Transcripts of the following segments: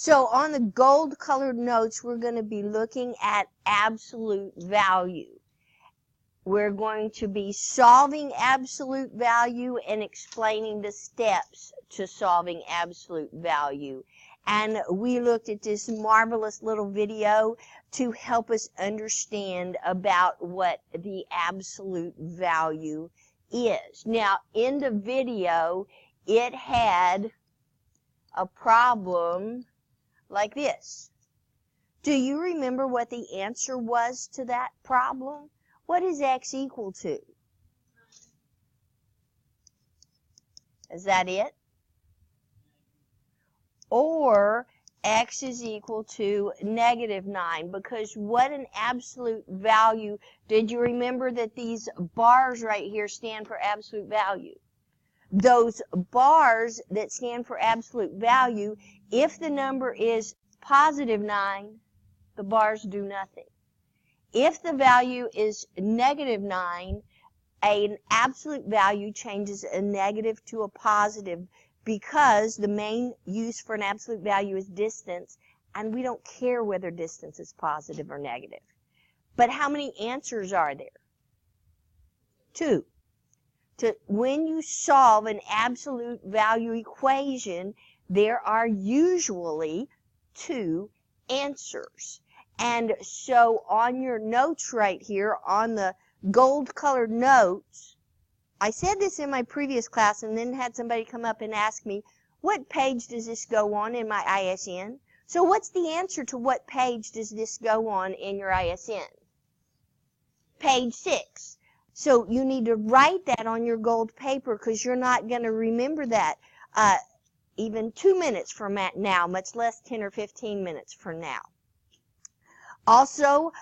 So on the gold colored notes, we're going to be looking at absolute value. We're going to be solving absolute value and explaining the steps to solving absolute value. And we looked at this marvelous little video to help us understand about what the absolute value is. Now, in the video, it had a problem like this. Do you remember what the answer was to that problem? What is x equal to? Is that it? Or x is equal to -9, because what an absolute value, did you remember that these bars right here stand for absolute value? Those bars that stand for absolute value, if the number is +9, the bars do nothing. If the value is -9, an absolute value changes a negative to a positive, because the main use for an absolute value is distance, and we don't care whether distance is positive or negative. But how many answers are there? 2. When you solve an absolute value equation, there are usually 2 answers. And so on your notes right here, on the gold colored notes, I said this in my previous class and then had somebody come up and ask me, what page does this go on in my ISN? So what's the answer to what page does this go on in your ISN? Page 6. So you need to write that on your gold paper, because you're not going to remember that even 2 minutes from now, much less 10 or 15 minutes from now. Also,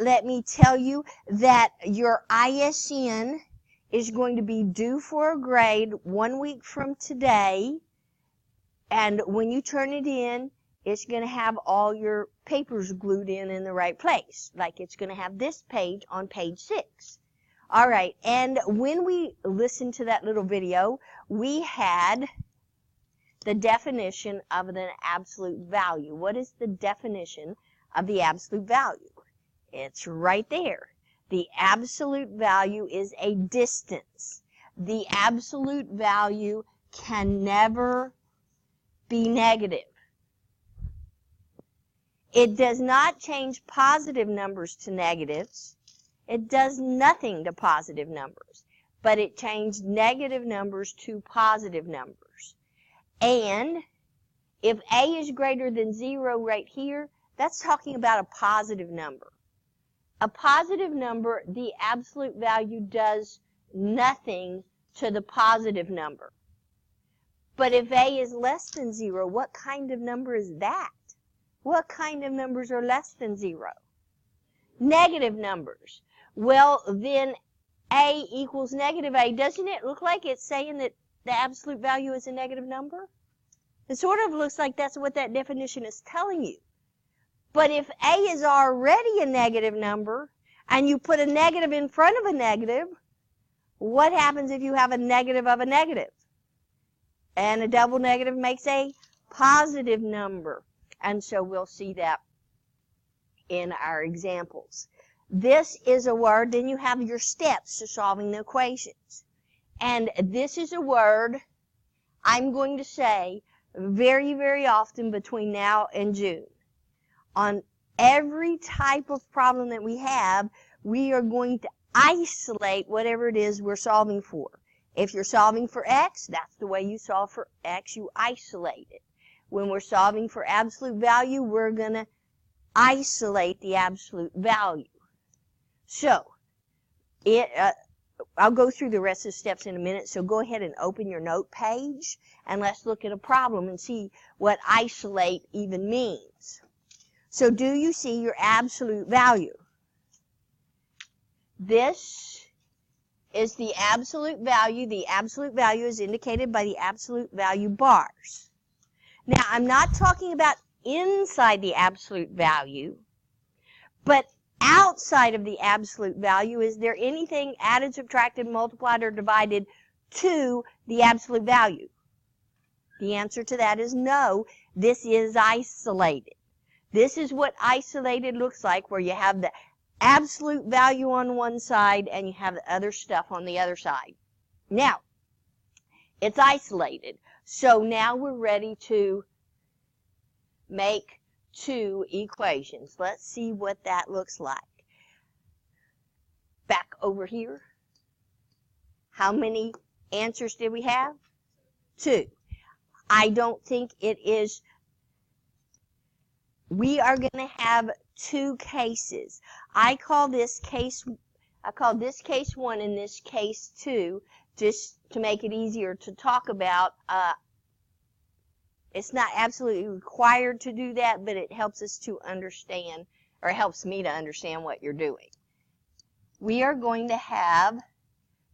let me tell you that your ISN is going to be due for a grade 1 week from today. And when you turn it in, it's going to have all your papers glued in the right place. Like it's going to have this page on page 6. All right, and when we listened to that little video, we had the definition of an absolute value. What is the definition of the absolute value? It's right there. The absolute value is a distance. The absolute value can never be negative. It does not change positive numbers to negatives. It does nothing to positive numbers, but it changed negative numbers to positive numbers. And if a is greater than 0 right here, that's talking about a positive number. A positive number, the absolute value does nothing to the positive number. But if a is less than 0, what kind of number is that? What kind of numbers are less than 0? Negative numbers. Well, then a equals -a. Doesn't it look like it's saying that the absolute value is a negative number? It sort of looks like that's what that definition is telling you. But if a is already a negative number, and you put a negative in front of a negative, what happens if you have a negative of a negative? And a double negative makes a positive number. And so we'll see that in our examples. This is a word, then you have your steps to solving the equations. And this is a word I'm going to say very, very often between now and June. On every type of problem that we have, we are going to isolate whatever it is we're solving for. If you're solving for x, that's the way you solve for x. You isolate it. When we're solving for absolute value, we're going to isolate the absolute value. So, I'll go through the rest of the steps in a minute, so go ahead and open your note page, and let's look at a problem and see what isolate even means. So do you see your absolute value? This is the absolute value. The absolute value is indicated by the absolute value bars. Now, I'm not talking about inside the absolute value, but outside of the absolute value. Is there anything added, subtracted, multiplied, or divided to the absolute value? The answer to that is no. This is isolated. This is what isolated looks like, where you have the absolute value on one side and you have the other stuff on the other side. Now, it's isolated. So now we're ready to make two equations. Let's see what that looks like. Back over here. How many answers did we have? 2. I don't think it is. We are going to have 2 cases. I call this case 1 and this case 2, just to make it easier to talk about. It's not absolutely required to do that, but it helps us to understand, or helps me to understand what you're doing. We are going to have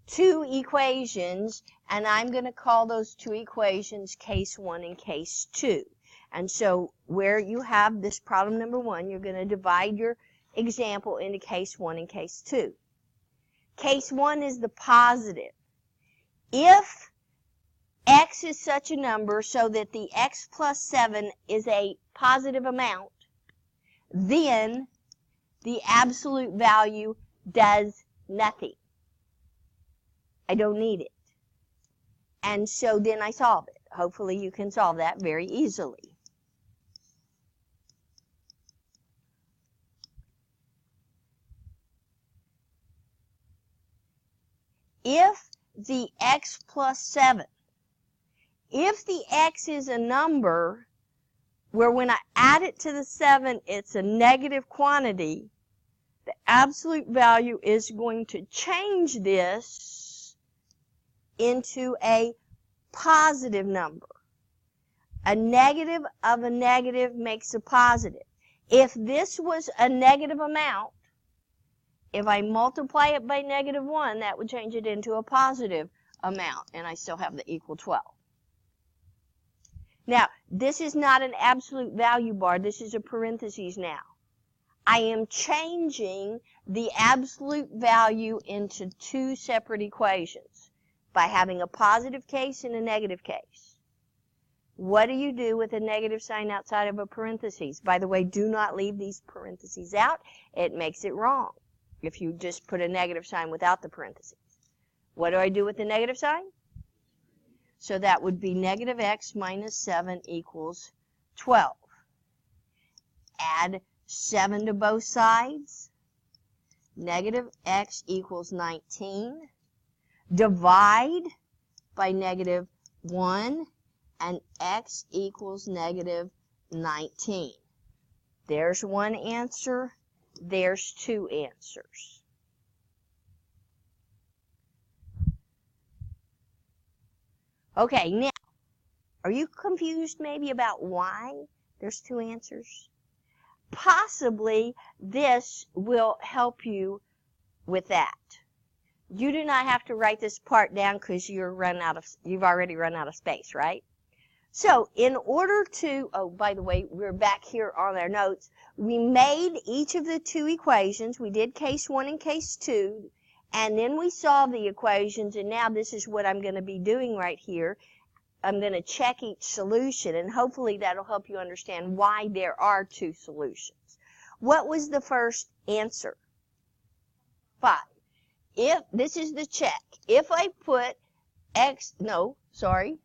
2 equations, and I'm going to call those 2 equations case 1 and case 2. And so where you have this problem number 1, you're going to divide your example into case 1 and case 2. Case 1 is the positive. If x is such a number so that the x plus 7 is a positive amount, then the absolute value does nothing. I don't need it. And so then I solve it. Hopefully you can solve that very easily. If the x plus 7, if the x is a number where when I add it to the 7, it's a negative quantity, the absolute value is going to change this into a positive number. A negative of a negative makes a positive. If this was a negative amount, if I multiply it by -1, that would change it into a positive amount, and I still have the equal 12. Now, this is not an absolute value bar. This is a parentheses now. I am changing the absolute value into 2 separate equations by having a positive case and a negative case. What do you do with a negative sign outside of a parentheses? By the way, do not leave these parentheses out. It makes it wrong if you just put a negative sign without the parentheses. What do I do with the negative sign? So that would be -x minus 7 equals 12. Add 7 to both sides. -x equals 19. Divide by -1, and x equals -19. There's one answer. There's 2 answers. Okay, now, are you confused maybe about why there's 2 answers? Possibly this will help you with that. You do not have to write this part down because you've already run out of space, right? So in order to, oh, by the way, we're back here on our notes. We made each of the 2 equations. We did case 1 and case 2, and then we solved the equations, and now this is what I'm going to be doing right here. I'm going to check each solution, and hopefully that'll help you understand why there are 2 solutions. What was the first answer? 5. If this is the check. If I put x, no, sorry.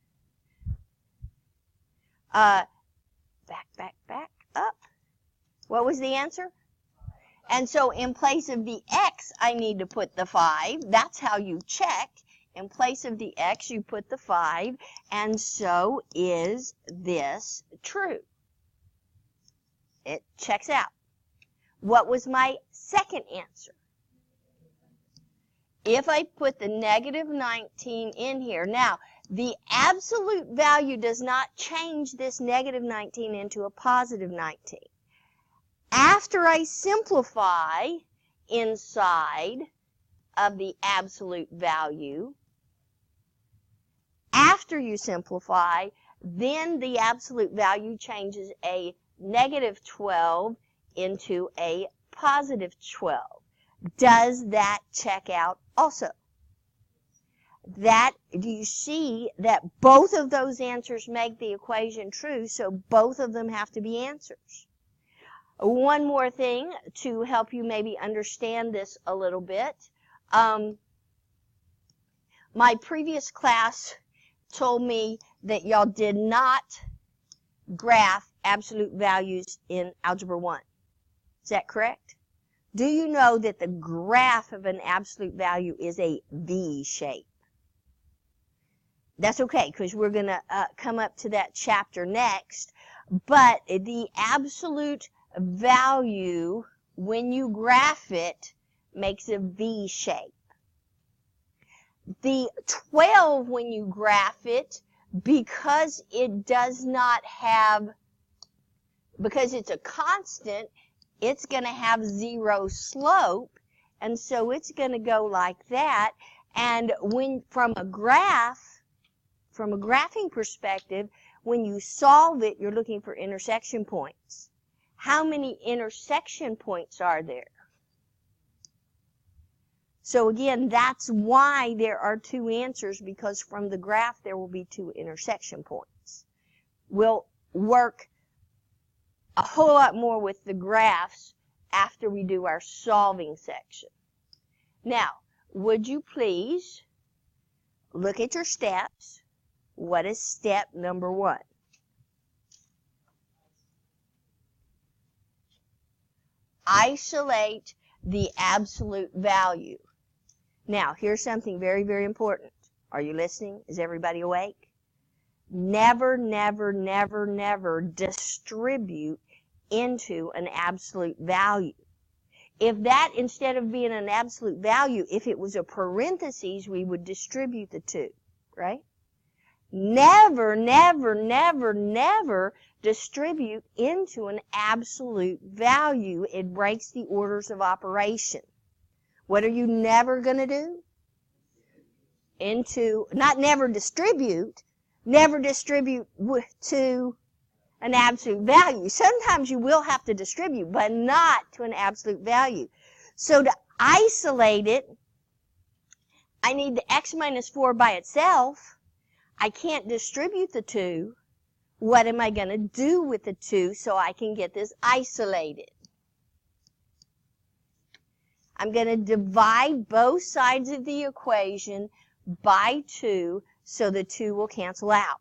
Back up. What was the answer? And so in place of the x, I need to put the 5. That's how you check. In place of the x, you put the 5. And so is this true? It checks out. What was my second answer? If I put the -19 in here, now, the absolute value does not change this -19 into a +19. After I simplify inside of the absolute value, after you simplify, then the absolute value changes a -12 into a +12. Does that check out also? do you see that both of those answers make the equation true, so both of them have to be answers. One more thing to help you maybe understand this a little bit. My previous class told me that y'all did not graph absolute values in Algebra 1. Is that correct? Do you know that the graph of an absolute value is a V shape? That's okay, because we're going to come up to that chapter next. But the absolute value, when you graph it, makes a V shape. The 12, when you graph it, because it does not have, because it's a constant, it's going to have zero slope, and so it's going to go like that. And when, from a graphing perspective, when you solve it, you're looking for intersection points. How many intersection points are there? So again, that's why there are two answers, because from the graph there will be two intersection points. We'll work a whole lot more with the graphs after we do our solving section. Now, would you please look at your steps? What is step number 1? Isolate the absolute value. Now, here's something very, very important. Are you listening? Is everybody awake? Never, never, never, never distribute into an absolute value. If that, instead of being an absolute value, if it was a parentheses, we would distribute the two, right? Never, never, never, never distribute into an absolute value. It breaks the orders of operation. What are you never going to do? Not never distribute to an absolute value. Sometimes you will have to distribute, but not to an absolute value. So to isolate it, I need the x minus 4 by itself. I can't distribute the 2. What am I going to do with the 2 so I can get this isolated? I'm going to divide both sides of the equation by 2 so the 2 will cancel out.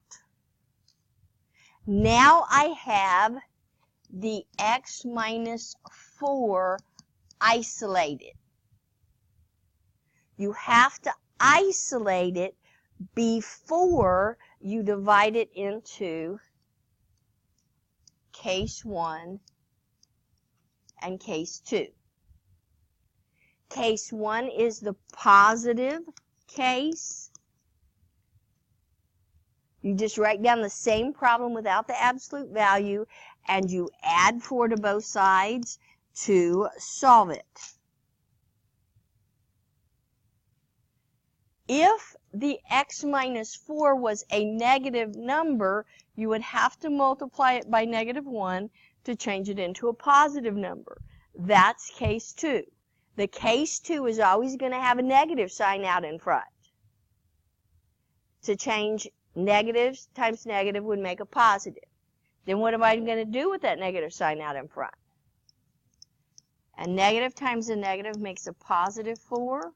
Now I have the x minus 4 isolated. You have to isolate it before you divide it into case 1 and case 2. Case 1 is the positive case. You just write down the same problem without the absolute value, and you add 4 to both sides to solve it. If the x minus 4 was a negative number, you would have to multiply it by -1 to change it into a positive number. That's case 2. The case 2 is always going to have a negative sign out in front. To change negatives times negative would make a positive. Then what am I going to do with that negative sign out in front? A negative times a negative makes a positive 4.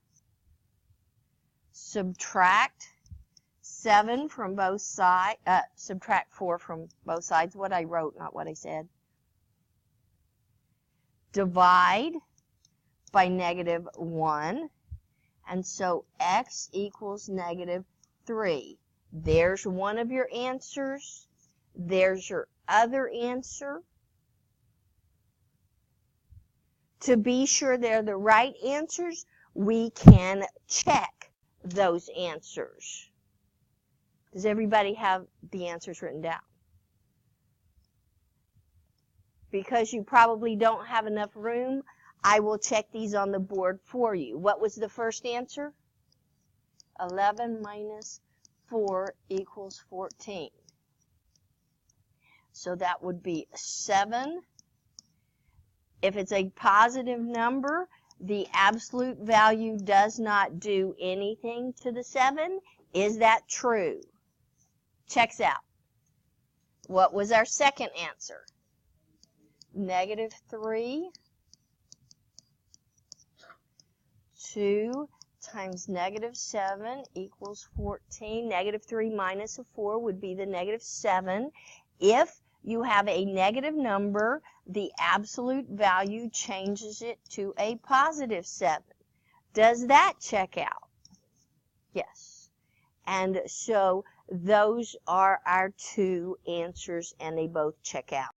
Subtract 7 from both sides. Subtract 4 from both sides. What I wrote, not what I said. Divide by -1. And so x equals -3. There's one of your answers. There's your other answer. To be sure they're the right answers, we can check those answers. Does everybody have the answers written down? Because you probably don't have enough room, I will check these on the board for you. What was the first answer? 11 minus 4 equals 14. So that would be 7. If it's a positive number, the absolute value does not do anything to the 7. Is that true? Checks out. What was our second answer? -3. 2 times -7 equals 14. -3 minus a 4 would be the -7. If you have a negative number, the absolute value changes it to a positive 7. Does that check out? Yes. And so those are our two answers, and they both check out.